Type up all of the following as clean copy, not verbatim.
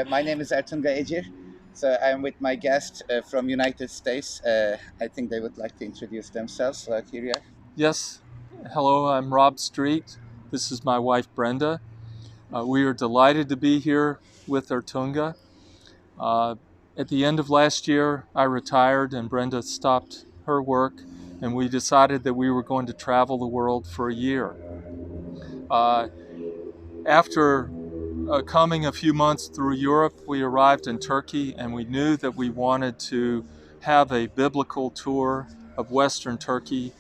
My name is Ertunga Ecir. So I'm with my guest from United States. I think they would like to introduce themselves. So here you are. Yes. Hello, I'm Rob Street. This is my wife Brenda. We are delighted to be here with Ertunga. Uh, at the end of last year, I retired and Brenda stopped her work, and we decided that we were going to travel the world for a year. Uh, after coming a few months through Europe, we arrived in Turkey, and we knew that we wanted to have a biblical tour of Western Turkey.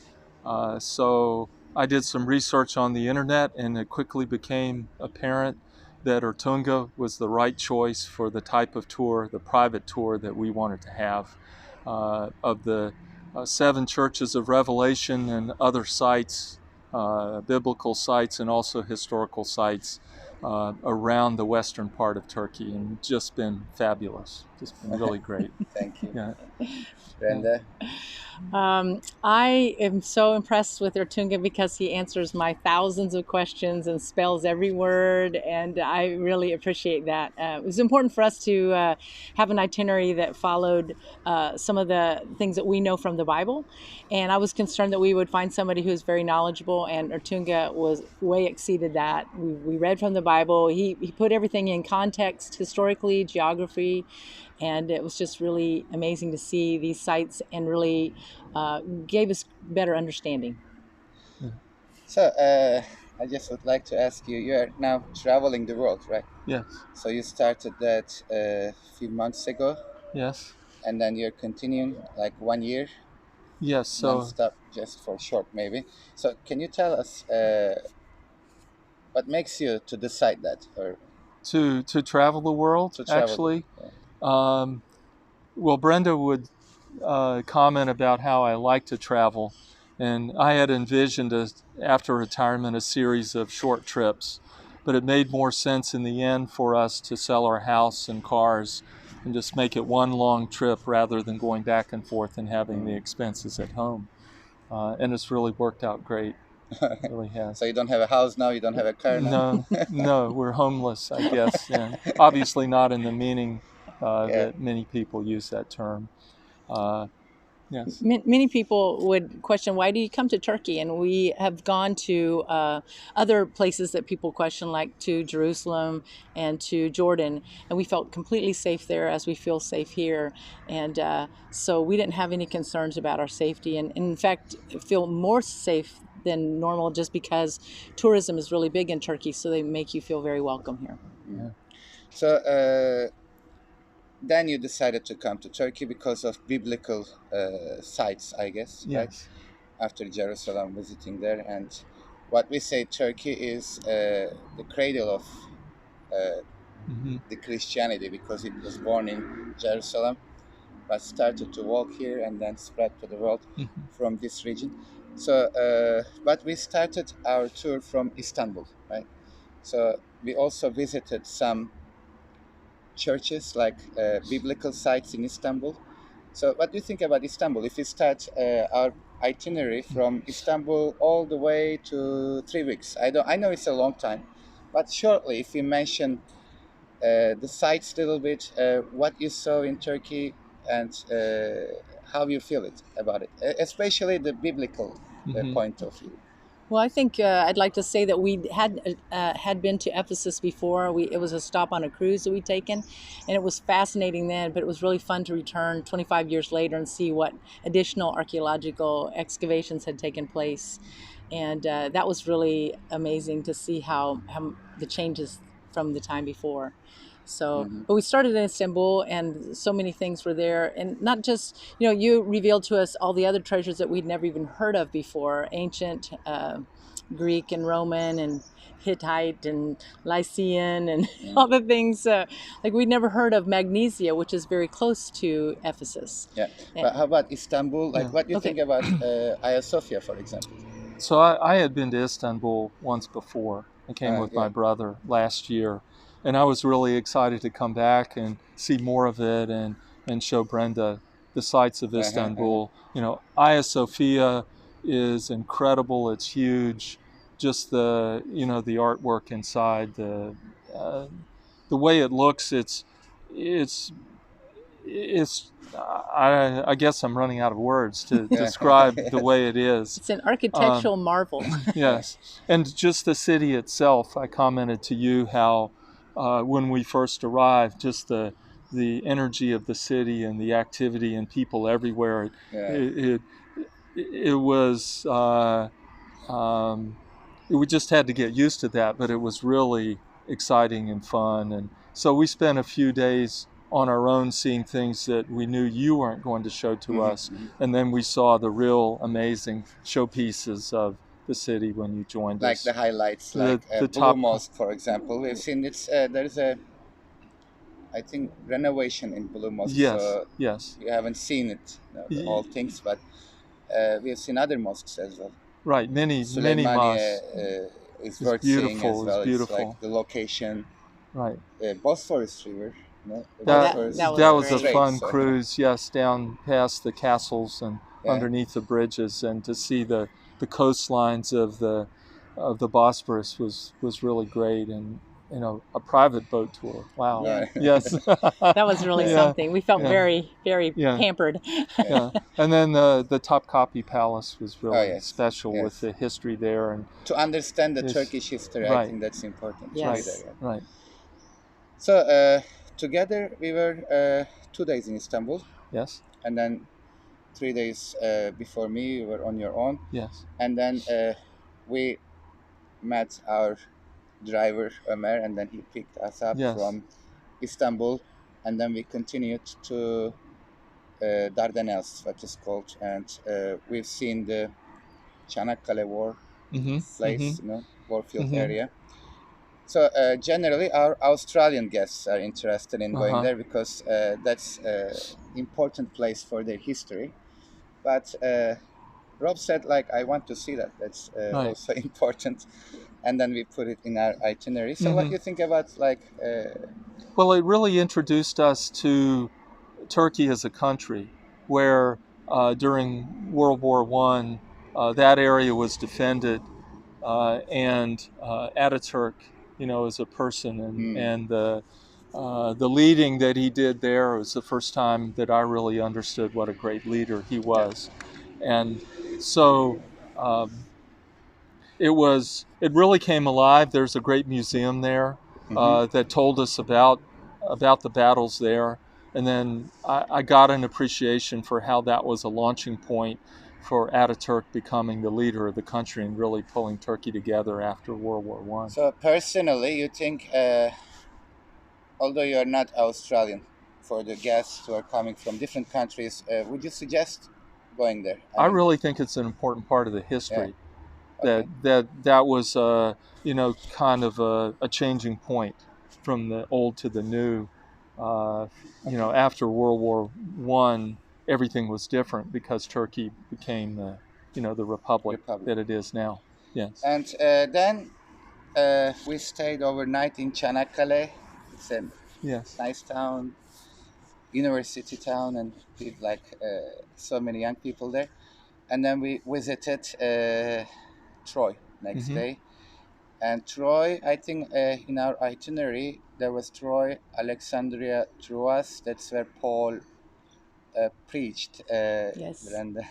So I did some research on the internet, and it quickly became apparent that Ertunga was the right choice for the type of tour, the private tour that we wanted to have of the seven churches of Revelation and other sites, biblical sites, and also historical sites around the western part of Turkey, and just been fabulous. Just been really great. Thank you. Yeah, yeah. Brenda. I am so impressed with Ertunga because he answers my thousands of questions and spells every word, and I really appreciate that. It was important for us to have an itinerary that followed some of the things that we know from the Bible, and I was concerned that we would find somebody who is very knowledgeable, and Ertunga was way exceeded that. We read from the Bible. He put everything in context, historically, geography, and it was just really amazing to see these sites and really gave us better understanding. So I just would like to ask you, you are now traveling the world, right? Yes, So you started that a few months ago, yes, and then you're continuing like 1 year yes. So non-stop, just for short maybe. So can you tell us what makes you to decide that or to travel the world, to travel? actually. Yeah. Um, well, Brenda would comment about how I like to travel, and I had envisioned after retirement a series of short trips, but it made more sense in the end for us to sell our house and cars and just make it one long trip rather than going back and forth and having the expenses at home. And it's really worked out great. It really So has. you don't have a house now, you don't have a car now. No, no, we're homeless, I guess, and obviously not in the meaning Yeah. that many people use that term. Uh, yes. Many people would question, why do you come to Turkey? And we have gone to other places that people question, like to Jerusalem and to Jordan, and we felt completely safe there as we feel safe here. And so we didn't have any concerns about our safety, and in fact, feel more safe than normal just because tourism is really big in Turkey, so they make you feel very welcome here. Yeah. So then you decided to come to Turkey because of biblical sites, I guess, right? Yes. After Jerusalem, visiting there, and what we say Turkey is the cradle of uh, Hmm. the Christianity because it was born in Jerusalem, but started to walk here and then spread to the world Hmm. from this region. So, but we started our tour from Istanbul, right? So we also visited some churches like biblical sites in Istanbul. So, what do you think about Istanbul? If we start our itinerary from Istanbul all the way to 3 weeks, I know it's a long time, but shortly, if we mention the sites a little bit, what you saw in Turkey, and how you feel it about it, especially the biblical Hmm. point of view. Well, I think I'd like to say that we had been to Ephesus before. It was a stop on a cruise that we'd taken, and it was fascinating then. But it was really fun to return 25 years later and see what additional archaeological excavations had taken place, and that was really amazing to see how the changes from the time before. So, Hmm. but we started in Istanbul, and so many things were there, and not just, you revealed to us all the other treasures that we'd never even heard of before, ancient Greek and Roman and Hittite and Lycian and Hmm. all the things like we'd never heard of Magnesia, which is very close to Ephesus. Yeah, Yeah. but how about Istanbul? Like, Yeah. what do you think Okay. about Hagia Sophia, for example? So I had been to Istanbul once before. I came with Yeah. my brother last year, and I was really excited to come back and see more of it and show Brenda the sights of Uh-huh, uh-huh. Istanbul. Hagia Sophia is incredible. It's huge. Just the artwork inside, the uh, the way it looks, it's it's I guess I'm running out of words to Yeah. describe the Yes. way it is. It's an architectural marvel. Yes, and just the city itself. I commented to you how when we first arrived, just the energy of the city and the activity and people everywhere. Yeah. It it was. We just had to get used to that, but it was really exciting and fun. And so we spent a few days on our own seeing things that we knew you weren't going to show to us. And then we saw the real amazing showpieces of the city when you joined Like us. the highlights, The, like the Blue top, Mosque, for example. We've seen it's there's a, I think, renovation in Blue Mosque. yes, So yes. you haven't seen it, the whole things, but we have seen other mosques as well. Right, many Suleymaniye mosques. is It's worth seeing as beautiful. It's well. It's like beautiful. the location, Right. Bosphorus River, the Oh, That Bosphorus that that was was a great. Strait. fun So cruise, yes, down past the castles and yeah, underneath the bridges, and to see the coastlines of the Bosporus was really great, and a private boat tour. Wow. Yeah. right. Yes. That was really Yeah. something. We felt Yeah. very, very Yeah. pampered. Yeah. And then the Topkapi Palace was Oh really yes, special with yes. the history there, and To understand the it's Turkish history, I right, think that's important to be Yes. there. Yeah. right. So together we were 2 days in Istanbul, Yes. and then 3 days before me you were on your own, Yes. and then we met our driver Ömer, and then he picked us up Yes. from Istanbul, and then we continued to Dardanelles, what is called, and we've seen the Çanakkale War Mhm. place, Mhm. warfield Mhm. area. So generally, our Australian guests are interested in going Uh-huh. there because that's important place for their history. But Rob said, like, I want to see that. That's Right. also important, and then we put it in our itinerary. So, what do Mhm. you think about like? Well, it really introduced us to Turkey as a country, where during World War One, that area was defended, and Ataturk, as a person, Hmm, and the leading that he did there was the first time that I really understood what a great leader he yeah. was, and so. It really came alive. There's a great museum there Hmm. that told us about the battles there, and then I got an appreciation for how that was a launching point for Ataturk becoming the leader of the country and really pulling Turkey together after World War One. So personally, you think, although you are not Australian, for the guests who are coming from different countries, would you suggest going there? I I mean, really think it's an important part of the yeah, history okay, that was kind of a changing point from the old to the new. okay, After World War One, everything was different because Turkey became the republic Republic. that it is now. Yes. And then we stayed overnight in Çanakkale. It's a Yes. nice town, university town, and like so many young people there. And then we visited Troy next Mm-hmm. day. And Troy, I think in our itinerary there was Troy, Alexandria, Troas. That's where Paul preached. Yes. Brenda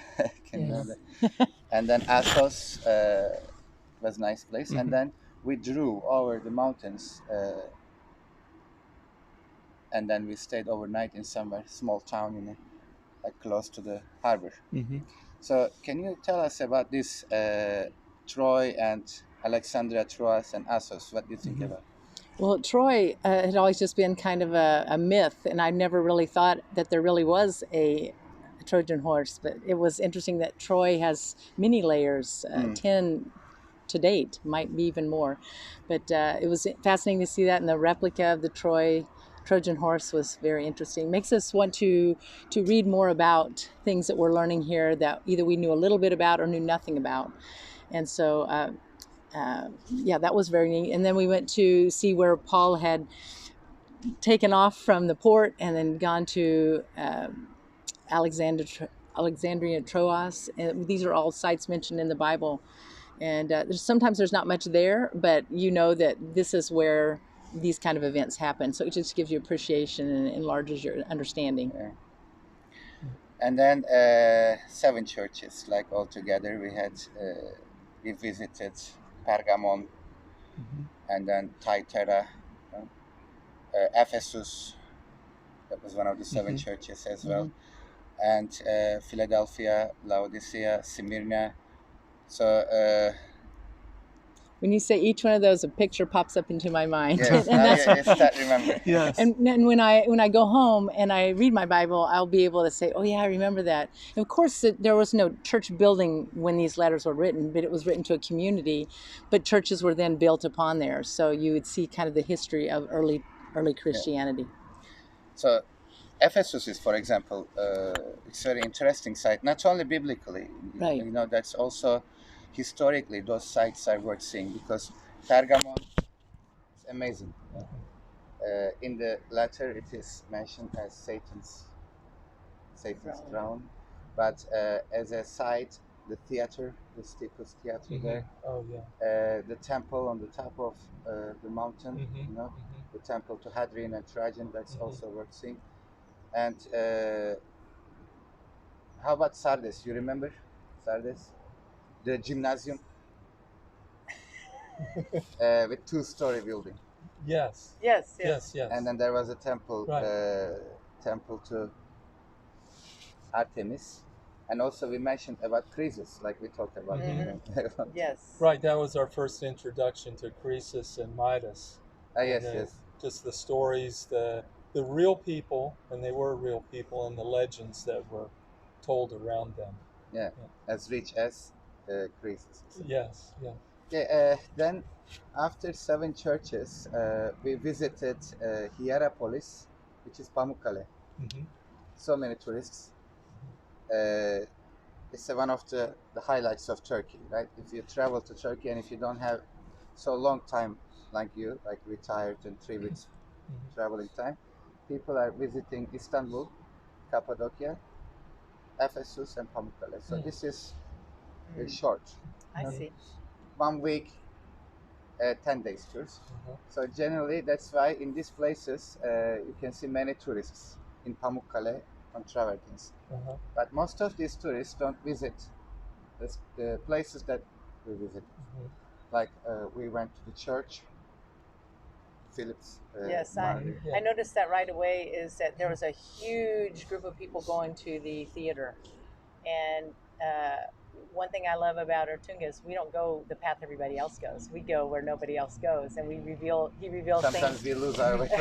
can know Yes. that. And then Assos was a nice place. And Mm-hmm. then we drew over the mountains. And then we stayed overnight in somewhere small town like close to the harbor. Mm-hmm. So can you tell us about this Troy and Alexandria, Troas and Assos? What do you think Mm-hmm. about? Well, Troy had always just been kind of a myth, and I never really thought that there really was a Trojan horse. But it was interesting that Troy has many layers, 10 to date, might be even more. But it was fascinating to see that, and the replica of the Trojan horse was very interesting. Makes us want to read more about things that we're learning here that either we knew a little bit about or knew nothing about. And so yeah, that was very neat. And then we went to see where Paul had taken off from the port and then gone to Alexandria Troas. And these are all sites mentioned in the Bible. And sometimes there's not much there, but you know that this is where these kind of events happen. So it just gives you appreciation and enlarges your understanding. Yeah. And then 7 churches, like all together. We visited Pergamon, and then Thyatira, Ephesus. That was one of the 7 churches as well, and Philadelphia, Laodicea, Smyrna. So when you say each one of those, a picture pops up into my mind. yes, And now that's you start remember. Yes. And when I go home and I read my Bible, I'll be able to say, oh yeah, I remember that. And of course, there was no church building when these letters were written, but it was written to a community. But churches were then built upon there, so you would see kind of the history of early Christianity. So Ephesus is, for example, it's a very interesting site, not only biblically, Right. you know, that's also historically those sites are worth seeing, because Pergamon is amazing. In the letter, it is mentioned as Satan's throne, but as a site, the theater, the steepest theater there, Oh yeah. the temple on the top of the mountain, you know, the temple to Hadrian and Trajan, that's also worth seeing. And how about Sardes? You remember Sardes? The gymnasium with 2-story building. Yes. Yes. Yes. Yes. And then there was a temple, Right. temple to Artemis. And also we mentioned about Croesus, like we talked about. Yes. Right. That was our first introduction to Croesus and Midas. Yes, And, yes. Just the stories, the real people, and they were real people, and the legends that were told around them. Yeah, as rich as Croesus. Yes. Yeah. Okay, then after 7 churches, we visited Hierapolis, which is Pamukkale. So many tourists. It's one of the highlights of Turkey, right? If you travel to Turkey and if you don't have so long time like you, like retired and 3 weeks traveling time, people are visiting Istanbul, Cappadocia, Ephesus, and Pamukkale. So this is short. I see. 1 week, 10 days tours. So generally, that's why in these places you can see many tourists in Pamukkale on travertines. But most of these tourists don't visit the places that we visit. Like we went to the church, Philip's. Yes, Martyr. I noticed that right away, is that there was a huge group of people going to the theater. And one thing I love about Ertunga is we don't go the path everybody else goes. We go where nobody else goes, and he reveals Sometimes things. we lose our way. We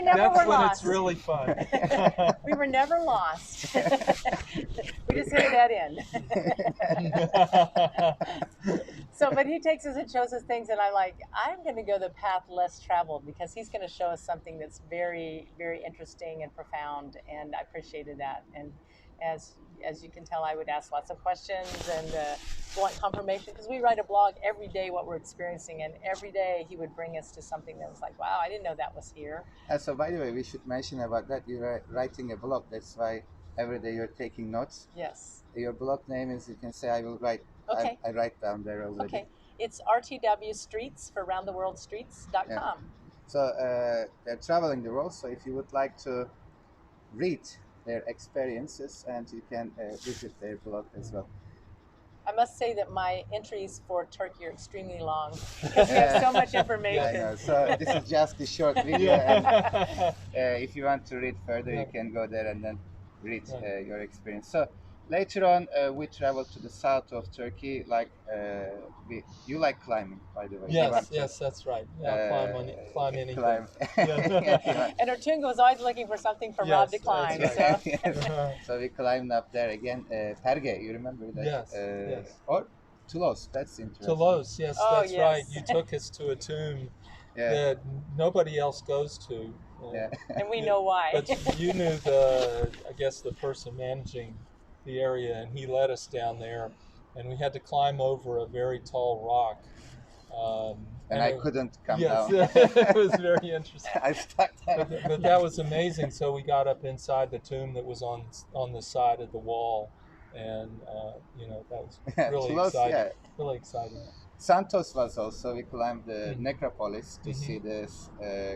never That's were when lost. it's really fun. We were never lost. We just hit a dead end. So, but he takes us and shows us things, and I'm like, I'm going to go the path less traveled, because he's going to show us something that's very, very interesting and profound, and I appreciated that. And as you can tell, I would ask lots of questions and want confirmation, because we write a blog every day what we're experiencing, and every day he would bring us to something that was like, wow, I didn't know that was here. So by the way, we should mention about that. You're writing a blog. That's why every day you're taking notes. Yes. Your blog name is, you can say, I will write. Okay. I write down there already. Okay. It's RTW Streets for roundtheworldstreets.com. Yeah. So they're traveling the world. So if you would like to read their experiences, and you can visit their blog as well. I must say that my entries for Turkey are extremely long, because we have so much information. I know. So this is just the short video. And, if you want to read further, you can go there and then read your experience. So later on, we traveled to the south of Turkey. Like you like climbing, by the way. Yes, that's right. Yeah, climb anything. Climb. And Ertunga was always looking for something for Rob to climb. Right. So. So we climbed up there again. Perge, you remember that? Yes. Or Toulouse, that's interesting. Toulouse, yes, that's yes. right. You took us to a tomb that nobody else goes to. And we know why. But you knew I guess the person managing the area, and he led us down there, and we had to climb over a very tall rock. And I couldn't come down. Yes, it was very interesting. I stuck there. But that was amazing. So we got up inside the tomb that was on the side of the wall, and that was really Close, exciting. yeah. Really exciting. Santos was also, we climbed the Mhm. necropolis to Mhm. see this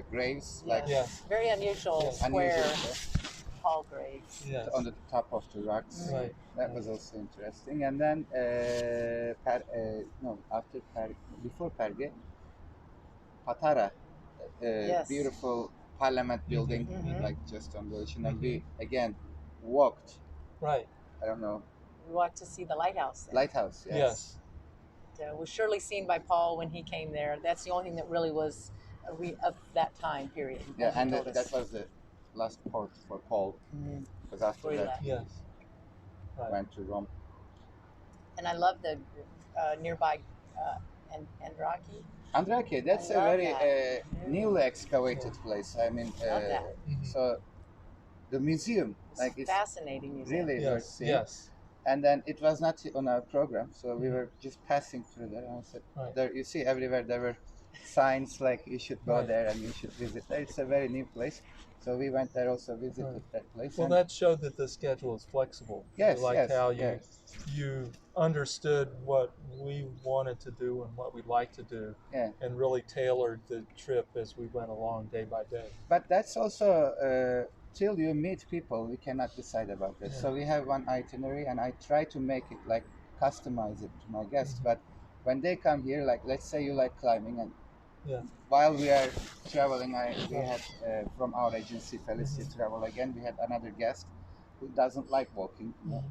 graves, Yes. like Yes. Very unusual Yes. square unusual, Paul graves. Yes. on the top of the rocks. Right. That was also interesting. And then, no, after before Perge, Patara, Yes. beautiful parliament building, Mhm. like just on the ocean. And Mhm. we, again, walked, Right. I don't know, We walked to see the lighthouse. There. lighthouse, yes. Yes. It was surely seen by Paul when he came there. That's the only thing that really was of that time period. Yeah, as he and told us. that was the last port for Paul, Mhm. because after Before he that left. he Yes. Right. went to Rome. And I love the nearby Andraki. Andrake, that's I a love very that. newly excavated place. I mean, Love that. Mhm. so the museum, It's like, it's fascinating museum. really worth Yes. seeing. Yes. And then it was not on our program, so we Mhm. were just passing through there. And I said, Right. there, you see everywhere there were signs like you should go Right. there and you should visit there. It's a very new place, so we went there also, visited Right. that place. Well, and that showed that the schedule is flexible. Yes, I liked yes, how yes. you understood what we wanted to do and what we'd like to do, Yeah, and really tailored the trip as we went along day by day. but that's also till you meet people, we cannot decide about this. Yeah. So we have one itinerary, and I try to make it like customize it to my guests. Mhm. But when they come here, like let's say you like climbing, and Yeah. while we are traveling, we Right. had from our agency, Felicity Mhm. Travel again, we had another guest who doesn't like walking Mhm.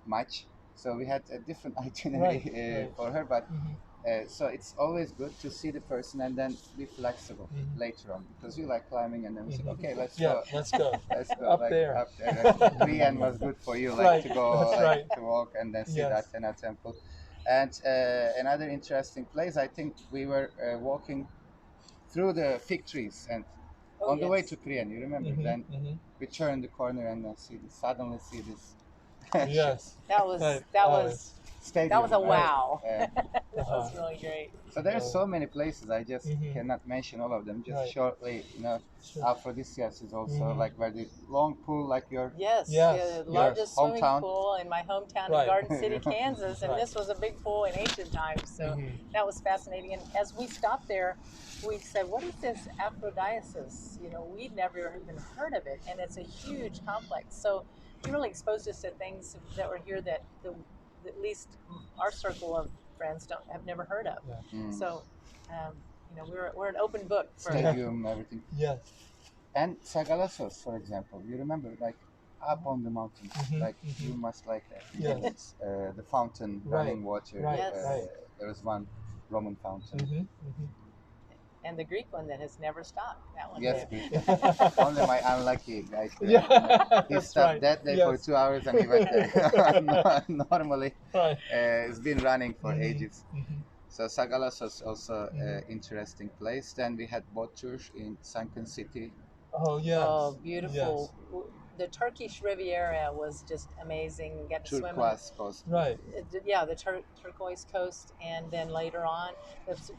much. So we had a different itinerary Right. for her, but Mhm. so it's always good to see the person and then be flexible Mhm. later on, because you like climbing, and then we said, Mhm. okay, let's Yeah. go. Let's go. Let's go Up like there. up there. Like, Brian was good for you, like Right. to go, That's like right. to walk and then see Yes. the Athena temple. And another interesting place, I think we were walking through the fig trees, and Oh, on the way yes. to Priyan, you remember? Mhm. Then Mhm. we turn the corner and then suddenly see this Yes. That was Right. that Oh, was stadium. that was a right? wow. Yeah. That was Uh-huh. really great. So there are so many places. I just Mhm. cannot mention all of them. Just Right. shortly, Sure. Aphrodisias is also Mhm. like where the long pool, like your Yes, Yes. the Yes. largest swimming hometown. pool in my hometown Right. of Garden City, Kansas, and Right. this was a big pool in ancient times. So Mhm. that was fascinating. And as we stopped there, we said, "What is this Aphrodisias?" We'd never even heard of it, and it's a huge complex. So he really exposed us to things that were here that at least our circle of friends don't have never heard of. Yeah. Mm, So, we're an open book for stadium, everything. Yes. And Sagalassos, for example, you remember, like up on the mountains, Mhm. like Mhm. you must like Yes. the fountain, Right. running water. Right. Yes. Right. There was one Roman fountain. Mhm. Mhm. and the Greek one that has never stopped. That one Yes, did. Greek. Only my unlucky guy. Yeah. He That's stopped right. that day for Yes. 2 hours and he went there. Normally, Right. it's been running for Mhm. ages. Mhm. So Sagalas was also an Mhm. interesting place. Then we had boat tour in Sunken City. Oh yes. Oh, beautiful. The Turkish Riviera was just amazing. We got to swim in Turquoise coast. Right. the turquoise coast, and then later on,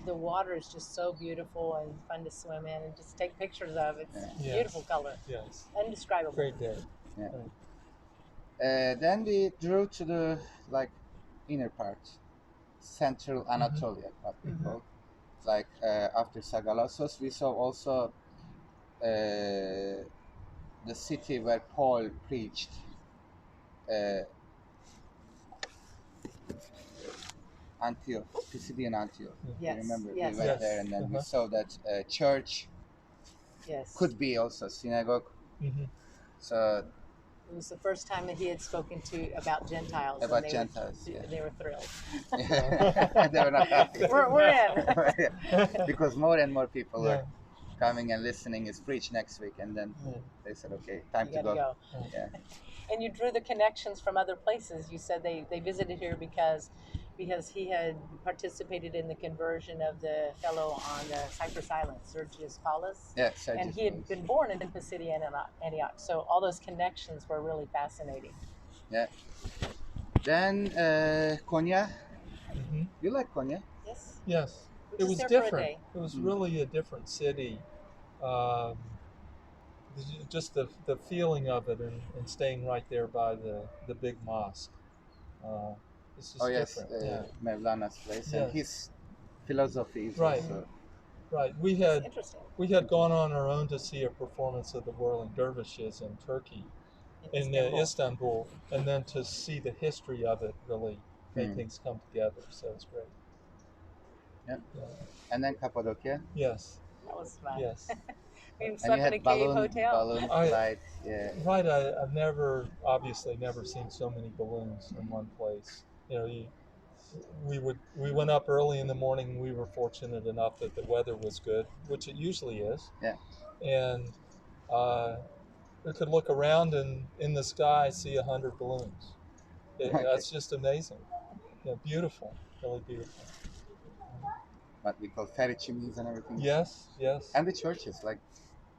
the water is just so beautiful and fun to swim in and just take pictures of. It's Yes. beautiful color, Yes. indescribable. Great day. Yeah. Right. Then we drew to the like inner part, central Mm-hmm. Anatolia, what we Mhm. call. Like after Sagalassos, we saw also the city where Paul preached. Antioch, Pisidian Antioch. Yes, You remember yes, we went yes. there, and then we Uh-huh. saw that church yes. could be also synagogue. Mhm. So It was the first time that he had spoken about Gentiles. About and Gentiles, yeah. They were thrilled. they were not happy. We're in. Because more and more people Yeah. are coming and listening. It's preached next week, and then Yeah. they said, "Okay, time You to got to go." go. Yeah, And you drew the connections from other places. You said they visited here because he had participated in the conversion of the fellow on the Cyprus Islands, Sergius Paulus. yeah. And he had been born in Pisidian Antioch. So all those connections were really fascinating. Yeah. Then Konya. Mhm. You like Konya? Yes. Yes. We're It just was there for a different. day. It was Mm. really a different city. Um, just the feeling of it, and staying right there by the big mosque. It's just Oh yes, different. Yeah. Mevlana's place, and Yes. philosophy is Right. also. Right. Interesting. We had gone on our own to see a performance of the Whirling Dervishes in Turkey, in Istanbul, and then to see the history of it really made things come together. So it's great. Yeah. Yeah. And then Cappadocia. Yes. That was fun. Yes. We And you slept in a had cave balloon hotel. flight. Yeah. Right. I've obviously never seen so many balloons in one place. You know, we went up early in the morning. We were fortunate enough that the weather was good, which it usually is. Yeah. And we could look around and in the sky see 100 balloons. Okay. That's just amazing. Beautiful, really beautiful. What we call fairy chimneys and everything. Yes, yes. And the churches, like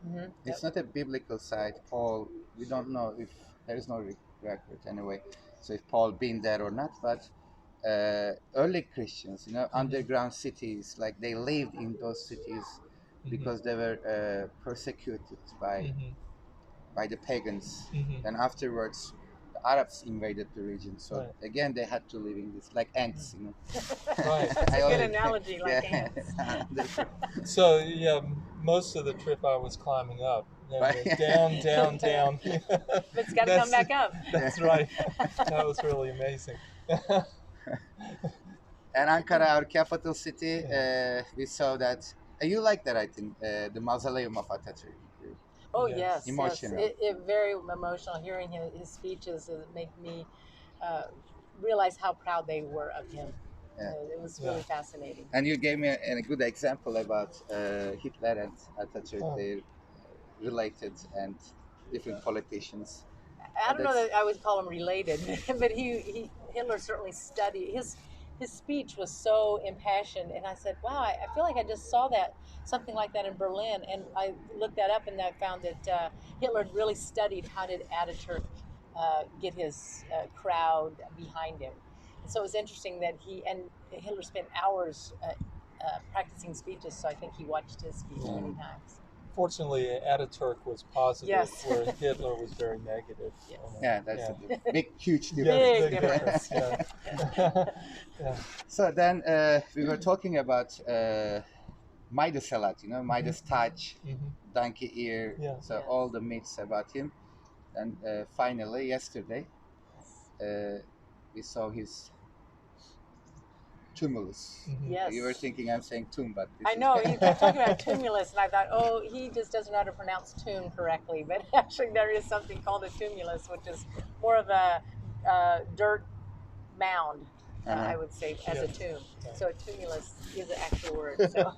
Mm-hmm. it's not a biblical site. Paul, we don't know if there is no record anyway. So if Paul been there or not, but early Christians, underground cities, like they lived in those cities because they were persecuted by the pagans. Then afterwards, the Arabs invaded the region. So again, they had to live in this like ants, Right. That's a good analogy, like ants. So yeah, most of the trip I was climbing up. Down, down, down. But it's got to come back up. That's right. That was really amazing. And Ankara, our capital city, we saw that. You like that, I think, the mausoleum of Atatürk. Oh yes, Emotional. yes. It very emotional. Hearing his speeches make me realize how proud they were of him. Yeah. It was really fascinating. And you gave me a good example about Hitler and Atatürk. They're related and different politicians. I don't know that I would call him related, but Hitler certainly studied his speech was so impassioned, and I said, "Wow, I feel like I just saw something like that in Berlin." And I looked that up, and I found that Hitler really studied how did Ataturk get his crowd behind him. And so it was interesting that Hitler spent hours practicing speeches. So I think he watched his speech many times. Fortunately, Ataturk was positive, where Hitler was very negative. Yes. Yeah, that's a big, huge Big difference. difference. So then we were talking about Midas a lot, Midas touch, donkey ear, all the myths about him. And finally, yesterday, we saw his tumulus. Yes. You were thinking I'm saying tomb, but I know, you kept talking about tumulus, and I thought, oh, he just doesn't know how to pronounce tomb correctly. But actually, there is something called a tumulus, which is more of a dirt mound, I would say, as a tomb. So a tumulus is an actual word. So,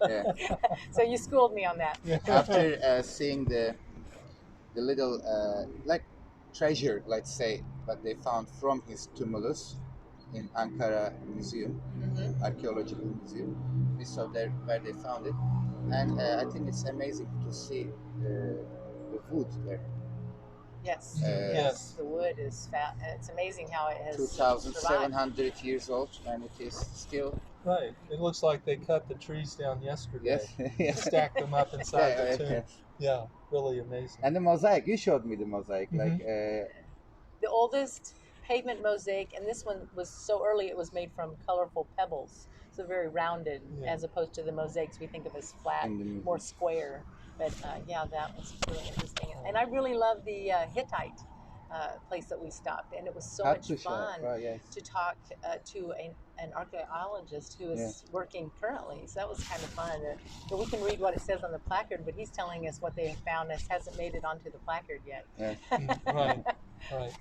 so you schooled me on that. After seeing the little like treasure, let's say, what they found from his tumulus in Ankara Museum, Archaeological Museum, we saw there where they found it, and I think it's amazing to see the wood there. Yes, yes, the wood is fat. It's amazing how it has 2,700 years old, and it is still. Right. It looks like they cut the trees down yesterday. Yes. Stacked them up inside the tomb. Yeah, really amazing. And the mosaic, you showed me the mosaic, like the oldest pavement mosaic, and this one was so early it was made from colorful pebbles, so very rounded, as opposed to the mosaics we think of as flat, more square. But that was really interesting, and I really love the Hittite place that we stopped, and it was so much fun to talk to an archaeologist who is working currently. So that was kind of fun. But we can read what it says on the placard, but he's telling us what they have found that hasn't made it onto the placard yet. Right.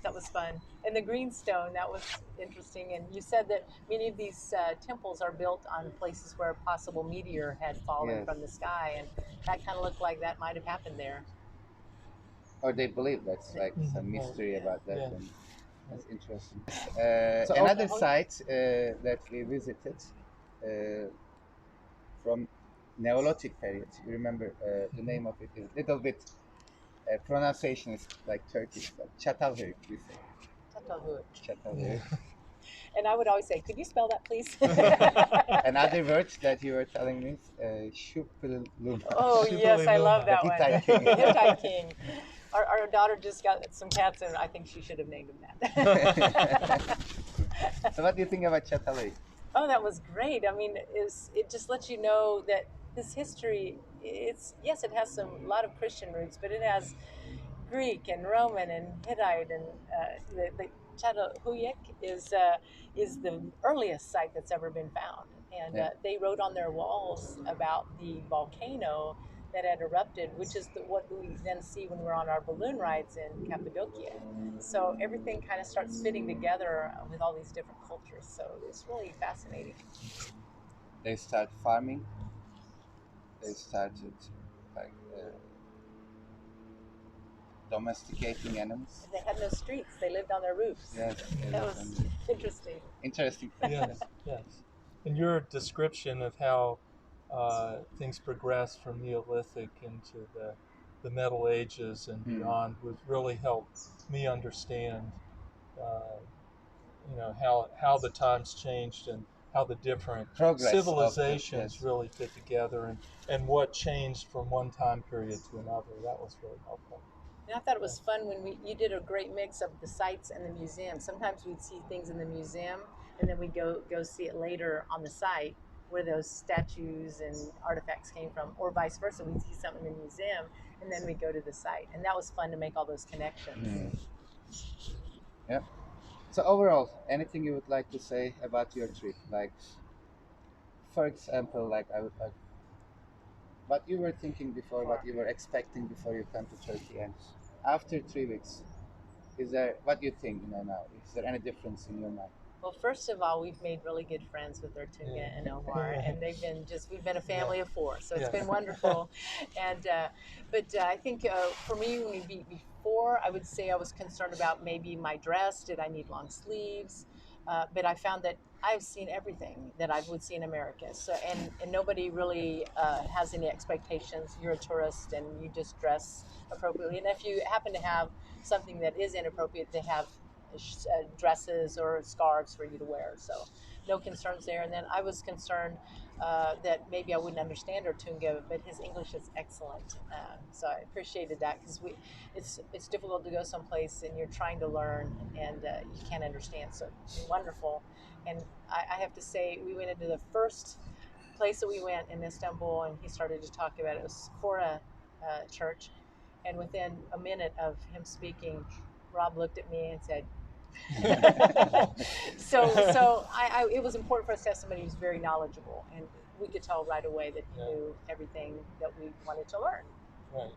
That was fun. And the greenstone, that was interesting. And you said that many of these temples are built on places where a possible meteor had fallen from the sky, and that kind of looked like that might have happened there. Or they believe that's like some mystery about that. And that's interesting. Another site that we visited from Neolithic period. You remember the name of it is a little bit pronunciation is like Turkish, but Çatalhöyük, we say. Çatalhöyük. And I would always say, could you spell that, please? Another word that you were telling me is Şüphülüm. Oh, yes, I love that one. Hittite king. Hittite king. Our daughter just got some cats, and I think she should have named him that. So what do you think about Çatalhöyük? Oh, that was great. I mean, it just lets you know that this history, it's yes, it has a lot of Christian roots, but it has Greek and Roman and Hittite, and the Çatalhöyük is the earliest site that's ever been found. And Yeah. they wrote on their walls about the volcano that had erupted, which is what we then see when we're on our balloon rides in Cappadocia. So everything kind of starts fitting together with all these different cultures. So it's really fascinating. They start farming. They started like domesticating animals. They had no streets; they lived on their roofs. Yes, they That lived was on interesting. interesting thing. Yes, yes. And your description of how things progressed from Neolithic into the Middle Ages and Hmm. beyond was really helped me understand, uh, how the times changed and how the different Progress of the civilizations yes. really fit together and what changed from one time period to another. That was really helpful. And I thought it was fun when you did a great mix of the sites and the museum. Sometimes we'd see things in the museum, and then we go see it later on the site where those statues and artifacts came from, or vice versa. We'd see something in the museum, and then we go to the site, and that was fun to make all those connections. Hmm. Yeah. So overall, anything you would like to say about your trip? Like, for example, like I would like what you were thinking before, what Sure. you were expecting before you come to Turkey, and after 3 weeks, is there what you think? Now, is there any difference in your mind? Well, first of all, we've made really good friends with Ertunga Yeah. and Omar, and we've been a family Yeah. of four, so it's Yes. been wonderful. And but I think for me, when we beat before, I would say I was concerned about maybe my dress. Did I need long sleeves? But I found that I've seen everything that I would see in America. So and nobody really has any expectations. You're a tourist and you just dress appropriately. And if you happen to have something that is inappropriate, they have dresses or scarves for you to wear. So no concerns there. And then I was concerned that maybe I wouldn't understand Ortunga, but his English is excellent. So I appreciated that because it's difficult to go someplace and you're trying to learn and you can't understand. So wonderful. And I have to say, we went into the first place that we went in Istanbul, and he started to talk about it. It was Sephora Church, and within a minute of him speaking, Rob looked at me and said, it was important for us to have somebody who's very knowledgeable, and we could tell right away that he Yeah. knew everything that we wanted to learn. Right.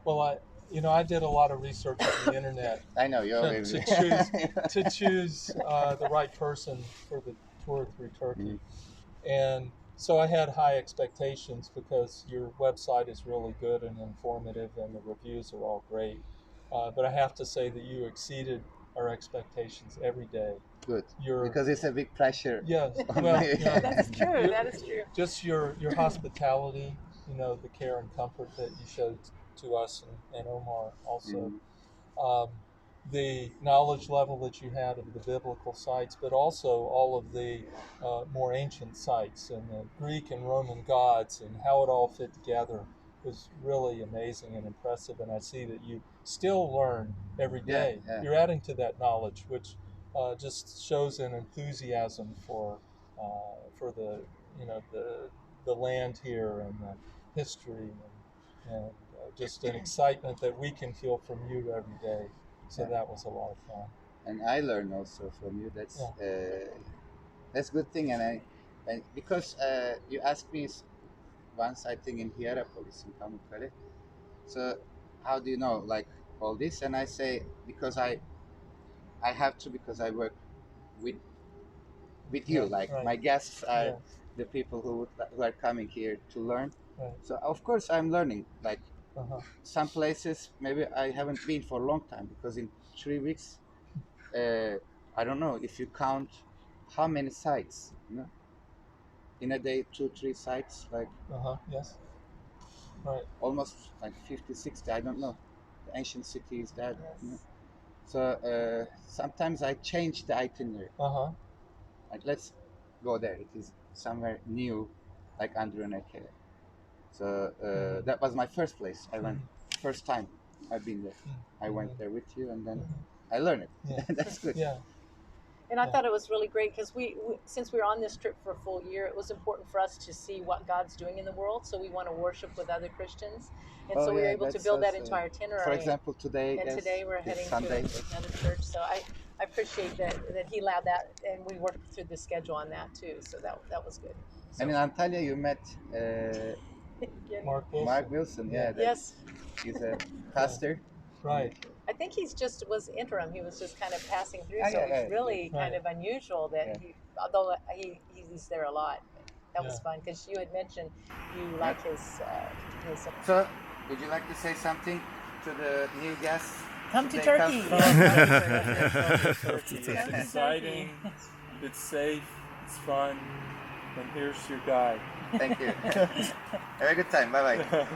Well, I did a lot of research on the internet I know you to, always. to choose the right person for the tour through Turkey. And so I had high expectations because your website is really good and informative, and the reviews are all great. But I have to say that you exceeded our expectations every day. Good, Your because it's a big pressure. Yes, on well, me. yeah, That is true. your, That is true. just your hospitality, the care and comfort that you showed to us and Omar also. Mhm. Um, the knowledge level that you had of the biblical sites, but also all of the more ancient sites and the Greek and Roman gods and how it all fit together was really amazing and impressive. And I see that you still learn every Yeah, day. yeah. You're adding to that knowledge, which just shows an enthusiasm for the the land here and the history and just an excitement that we can feel from you every day. So Yeah. that was a lot of fun. And I learn also from you. Yeah. That's good thing, and because you asked me once, I think in Hierapolis in Pamukkale. So how do you know like all this? And I say because I have to because I work with you. Right. Like Right. my guests are Yeah. the people who are coming here to learn. Right. So of course I'm learning. Like Uh-huh. some places maybe I haven't been for a long time because in 3 weeks, uh, I don't know if you count how many sites. In a day, 2 3 sites, like Uh-huh. Yes. Right. almost like 50 60. I don't know. The ancient city is that. Yes. So sometimes I change the itinerary. Uh-huh. Like let's go there. It is somewhere new, like Androneke. So Mm-hmm. that was my first place. I went Mm-hmm. first time I've been there. I Mm-hmm. went there with you, and then Mm-hmm. I learned it. Yeah. That's good. Yeah. And I thought it was really great because since we were on this trip for a full year, it was important for us to see what God's doing in the world. So we want to worship with other Christians, and so we were able to build that into our itinerary. For example, today, and today we're is heading Sunday. to another church. So I appreciate that He allowed that, and we worked through the schedule on that too. So that was good. So, And in Antalya, you met Mark Wilson. Mark Wilson. Yeah. yes. He's a pastor. Right. I think was interim. He was just kind of passing through, so Yeah, it was yeah, really yeah. kind of unusual that although he's there a lot, that was fun because you had mentioned you like his. So, would you like to say something to the new guests? Come to They Turkey. It's exciting. It's safe. It's fun. And here's your guide. Thank you. Have a good time. Bye bye.